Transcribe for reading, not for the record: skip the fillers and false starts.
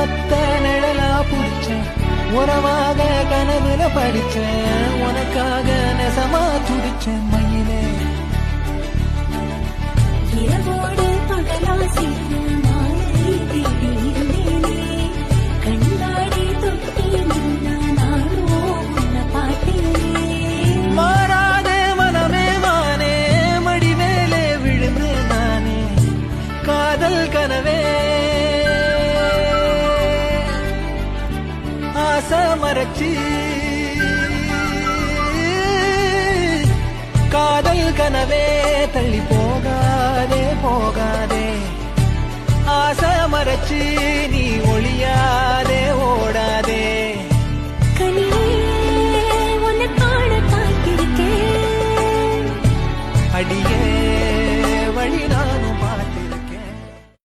ஒத்த நிழலா புடிச்ச உறவாக கனவுல படிச்ச உனக்காக நெசமா துடிச்ச மயிலே இரவோடு பகலா சேர்ந்து மாலை தேடி இருந்தேனே கண்ணாடி தொட்டி நின்னா நானோ உன்னை பார்த்தேனே மாறாதே மனமே மானே மடி மேலே விழுந்து நானே காதல் கனவே ஆசை மறைச்சி காதல் கனவே தள்ளி போகாதே போகாதே ஆசை மறைச்சி நீ ஒளியா